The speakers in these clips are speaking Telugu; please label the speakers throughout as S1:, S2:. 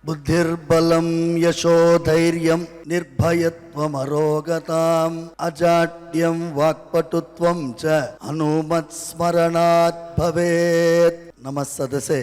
S1: బుద్ధిర్బలం యశోధైర్యం నిర్భయత్వమరోగతాం అజాడ్యం వాక్పటుత్వం చ హనుమత్స్మరణాత్ భవేత్. నమస్సదసే.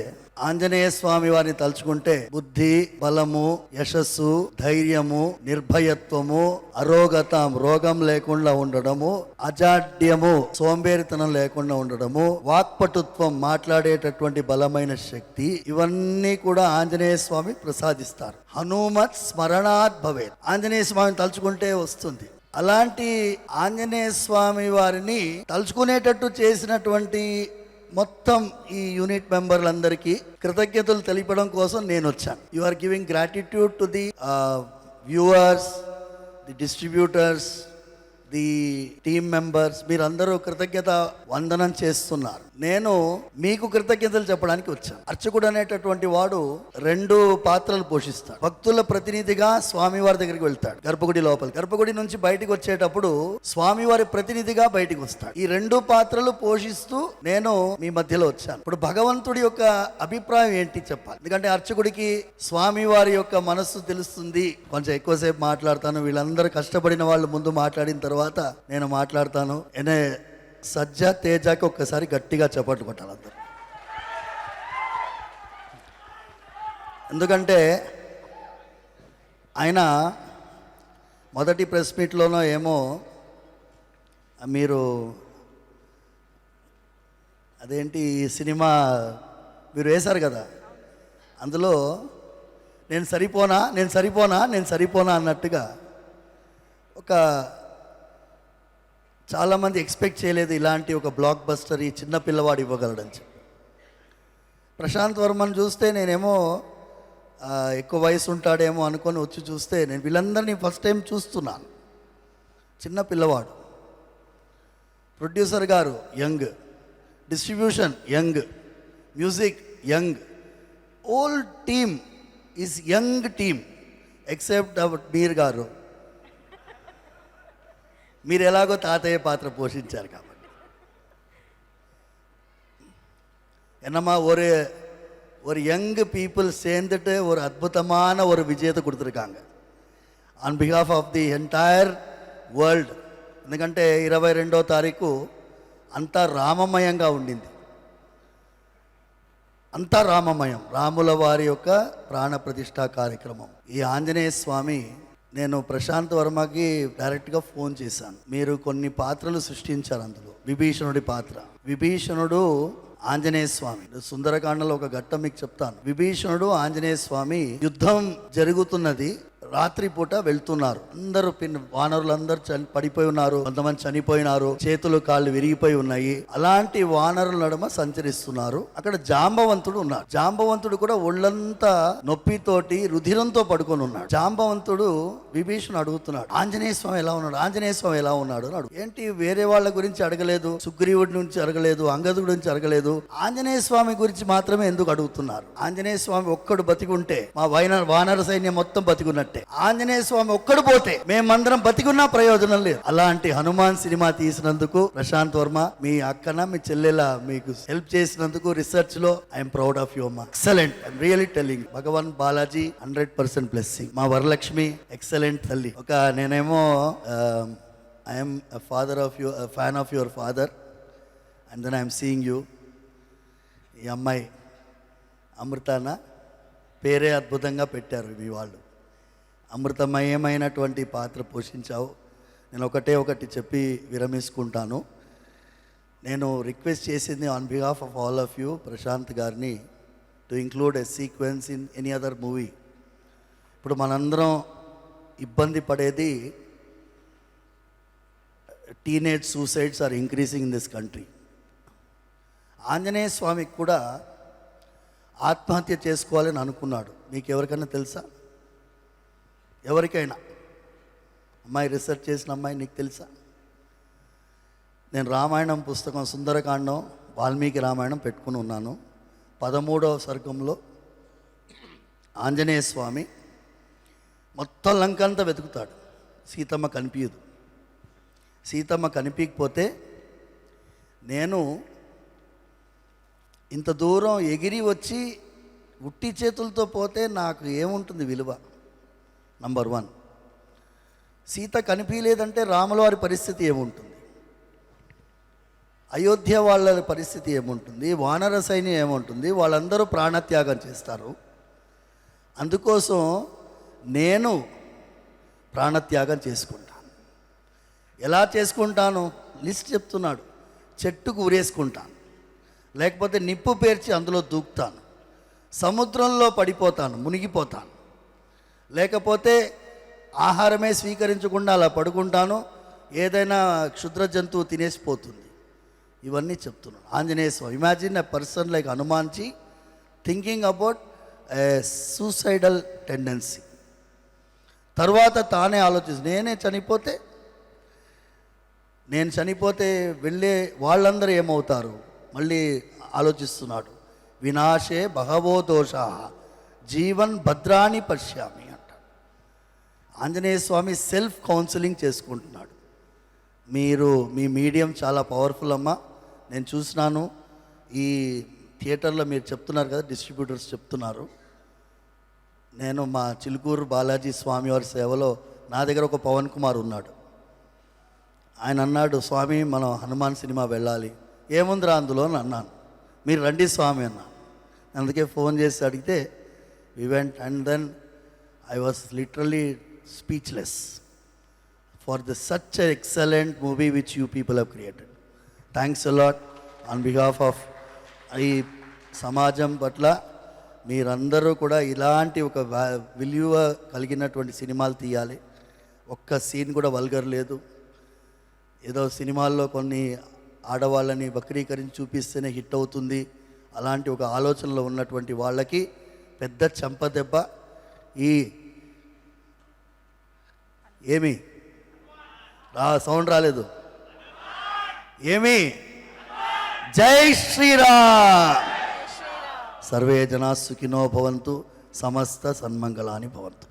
S1: ఆంజనేయ స్వామి వారిని తలుచుకుంటే బుద్ధి, బలము, యశస్సు, ధైర్యము, నిర్భయత్వము, అరోగతం రోగం లేకుండా ఉండడము, అజాడ్యము సోంబేరితనం లేకుండా ఉండడము, వాక్పటుత్వం మాట్లాడేటటువంటి బలమైన శక్తి, ఇవన్నీ కూడా ఆంజనేయ స్వామి ప్రసాదిస్తారు. హనుమత్ స్మరణాత్ భవేత్. ఆంజనేయ స్వామిని తలుచుకుంటే వస్తుంది. అలాంటి ఆంజనేయ స్వామి వారిని తలుచుకునేటట్టు చేసినటువంటి మొత్తం ఈ యూనిట్ మెంబర్లందరికీ కృతజ్ఞతలు తెలిపడం కోసం నేను వచ్చాను. You are giving gratitude to the viewers, the distributors, the team members. మీరందరూ కృతజ్ఞత వందనం చేస్తున్నారు. నేను మీకు కృతజ్ఞతలు చెప్పడానికి వచ్చాను. అర్చకుడు అనేటటువంటి వాడు 2 పాత్రలు పోషిస్తాడు. భక్తుల ప్రతినిధిగా స్వామివారి దగ్గరికి వెళ్తాడు గర్భగుడి లోపల. గర్భగుడి నుంచి బయటికి వచ్చేటప్పుడు స్వామివారి ప్రతినిధిగా బయటికి వస్తాడు. ఈ 2 పాత్రలు పోషిస్తూ నేను మీ మధ్యలో వచ్చాను. ఇప్పుడు భగవంతుడి యొక్క అభిప్రాయం ఏంటి చెప్పాలి. ఎందుకంటే అర్చకుడికి స్వామివారి యొక్క మనస్సు తెలుస్తుంది. కొంచెం ఎక్కువసేపు మాట్లాడతాను. వీళ్ళందరూ కష్టపడిన వాళ్ళు ముందు మాట్లాడిన తర్వాత నేను మాట్లాడతాను. సజ్జ తేజకి ఒక్కసారి గట్టిగా చప్పట్లు కొట్టాలి అందరూ. ఎందుకంటే ఆయన మొదటి ప్రెస్ మీట్లోనో ఏమో మీరు అదేంటి ఈ సినిమా మీరు వేశారు కదా, అందులో నేను సరిపోనా అన్నట్టుగా ఒక చాలామంది ఎక్స్పెక్ట్ చేయలేదు ఇలాంటి ఒక బ్లాక్ బస్టర్ ఈ చిన్న పిల్లవాడు ఇవ్వగలడని చెప్పి. ప్రశాంత్ వర్మని చూస్తే నేనేమో ఎక్కువ వయసు ఉంటాడేమో అనుకొని వచ్చి చూస్తే నేను వీళ్ళందరినీ ఫస్ట్ టైం చూస్తున్నాను. చిన్న పిల్లవాడు. ప్రొడ్యూసర్ గారు young, distribution young, music young, all team is young team except Mir గారు. మీరు ఎలాగో తాతయ్య పాత్ర పోషించారు కాబట్టి. என்னம்மா ஒரு யங் பீப்புள் சேர்ந்துட்டு ஒரு அற்புதமான ஒரு விஜயத்தை கொடுத்துருக்காங்க on behalf of the entire world. ఎందుకంటే 22వ తారీఖు అంతా రామమయంగా ఉండింది. అంతా రామమయం, రాముల వారి యొక్క ప్రాణ ప్రతిష్ఠా కార్యక్రమం. ఈ ఆంజనేయ స్వామి, నేను ప్రశాంత్ వర్మకి డైరెక్ట్గా ఫోన్ చేశాను. మీరు కొన్ని పాత్రలు సృష్టించారు, అందులో విభీషణుడి పాత్ర. విభీషణుడు ఆంజనేయ స్వామి. సుందరకాండలో ఒక ఘట్టం మీకు చెప్తాను. విభీషణుడు ఆంజనేయ స్వామి యుద్ధం జరుగుతున్నది. రాత్రిపూట వెళ్తున్నారు. అందరూ వానరులందరూ పడిపోయి ఉన్నారు, కొంతమంది చనిపోయినారు, చేతులు కాళ్ళు విరిగిపోయి ఉన్నాయి. అలాంటి వానరుల నడుమ సంచరిస్తున్నారు. అక్కడ జాంబవంతుడు ఉన్నాడు. జాంబవంతుడు కూడా ఒళ్ళంతా నొప్పితోటి రుధిరంతో పడుకొని ఉన్నాడు. జాంబవంతుడు విభీషణుడు అడుగుతున్నాడు, ఆంజనేయ స్వామి ఎలా ఉన్నాడు, ఆంజనేయ స్వామి ఎలా ఉన్నాడు అని అడుగు. ఏంటి వేరే వాళ్ళ గురించి అడగలేదు, సుగ్రీవుడి నుంచి అడగలేదు, అంగదుడి గురించి అడగలేదు, ఆంజనేయ స్వామి గురించి మాత్రమే ఎందుకు అడుగుతున్నారు? ఆంజనేయ స్వామి ఒక్కడు బతికుంటే మా వానర సైన్యం మొత్తం బతికున్నట్టే. ఆంజనేయ స్వామి ఒక్కడు పోతే మేమందరం బతికున్నా ప్రయోజనం లేదు. అలాంటి హనుమాన్ సినిమా తీసినందుకు ప్రశాంత్ వర్మ, మీ అక్కన మీ చెల్లెల మీకు హెల్ప్ చేసినందుకు రిసర్చ్ లో ఐఎమ్ ప్రౌడ్ ఆఫ్ యూ అమ్మా. Excellent. I'm really telling. Bhagwan Balaji 100% blessing. మా వరలక్ష్మి ఎక్సలెంట్ తల్లి. ఒక నేనేమో I'm father of you, fan of your father, and then I'm seeing you. ఈ అమ్మాయి అమృతాన పేరే అద్భుతంగా పెట్టారు మీ వాళ్ళు. అమృతమయమైనటువంటి పాత్ర పోషించావు. నేను ఒకటి చెప్పి విరమించుకుంటాను. నేను రిక్వెస్ట్ చేసింది on behalf of all of you, Prashanth గారిని, to include a sequence in any other movie. ఇప్పుడు మనందరం ఇబ్బంది పడేది teenage suicides are increasing in this country. Anjaneya స్వామికి కూడా ఆత్మహత్య చేసుకోవాలని అనుకున్నాడు. మీకు ఎవరికైనా తెలుసా? ఎవరికైనా? అమ్మాయి, రీసెర్చ్ చేసిన అమ్మాయి, నీకు తెలుసా? నేను రామాయణం పుస్తకం సుందరకాండం, వాల్మీకి రామాయణం పెట్టుకుని ఉన్నాను. 13వ సర్గంలో ఆంజనేయ స్వామి మొత్తం లంకంతా వెతుకుతాడు. సీతమ్మ కనిపించదు. సీతమ్మ కనిపించకపోతే నేను ఇంత దూరం ఎగిరి వచ్చి ఉట్టి చేతులతో పోతే నాకు ఏముంటుంది విలువ? నంబర్ 1. సీత కనిపించలేదంటే రాముల వారి పరిస్థితి ఏముంటుంది? అయోధ్య వాళ్ళ పరిస్థితి ఏముంటుంది? వానర సైన్యం ఏముంటుంది? వాళ్ళందరూ ప్రాణత్యాగం చేస్తారు. అందుకోసం నేను ప్రాణత్యాగం చేసుకుంటాను. ఎలా చేసుకుంటాను? లిస్ట్ చెప్తున్నాడు. చెట్టుకు ఉరేసుకుంటాను, లేకపోతే నిప్పు పేర్చి అందులో దూకుతాను, సముద్రంలో పడిపోతాను, మునిగిపోతాను, లేకపోతే ఆహారమే స్వీకరించకుండా అలా పడుకుంటాను, ఏదైనా క్షుద్ర జంతువు తినేసిపోతుంది. ఇవన్నీ చెప్తున్నాను. Anjaneya Swami, imagine a person like Hanumanji thinking about a suicidal tendency. తర్వాత తానే ఆలోచిస్తు, నేను చనిపోతే వెళ్ళే వాళ్ళందరూ ఏమవుతారు? మళ్ళీ ఆలోచిస్తున్నాడు. వినాశే బహవో దోషా జీవన్ భద్రాని పశ్యామి అంటాడు. ఆంజనేయ స్వామి సెల్ఫ్ కౌన్సిలింగ్ చేసుకుంటున్నాడు. మీ మీడియం చాలా పవర్ఫుల్ అమ్మా. నేను చూసినాను ఈ థియేటర్లో, మీరు చెప్తున్నారు కదా, డిస్ట్రిబ్యూటర్స్ చెప్తున్నారు. నేను మా చిలుకూరు బాలాజీ స్వామివారి సేవలో నా దగ్గర ఒక పవన్ కుమార్ ఉన్నాడు. ఆయన అన్నాడు, స్వామి మనం హనుమాన్ సినిమా వెళ్ళాలి. ఏముందిరా అందులో అని అన్నాను. మీరు రండి స్వామి అన్నాను. అందుకే ఫోన్ చేసి అడిగితే we went and then I was literally speechless for the such excellent movie which you people have created. Thanks a lot on behalf of ఈ సమాజం పట్ల. మీరందరూ కూడా ఇలాంటి ఒక విలువ కలిగినటువంటి సినిమాలు తీయాలి. ఒక్క సీన్ కూడా వల్గర్ లేదు. ఏదో సినిమాల్లో కొన్ని ఆడవాళ్ళని వక్రీకరించి చూపిస్తేనే హిట్ అవుతుంది, అలాంటి ఒక ఆలోచనలో ఉన్నటువంటి వాళ్ళకి పెద్ద చెంపదెబ్బ. ఏమి సౌండ్ రాలేదు? ఏమి? జై శ్రీరామ్. సర్వే జనా సుఖినో భవంతు, సమస్త సన్మంగళాని భవంతు.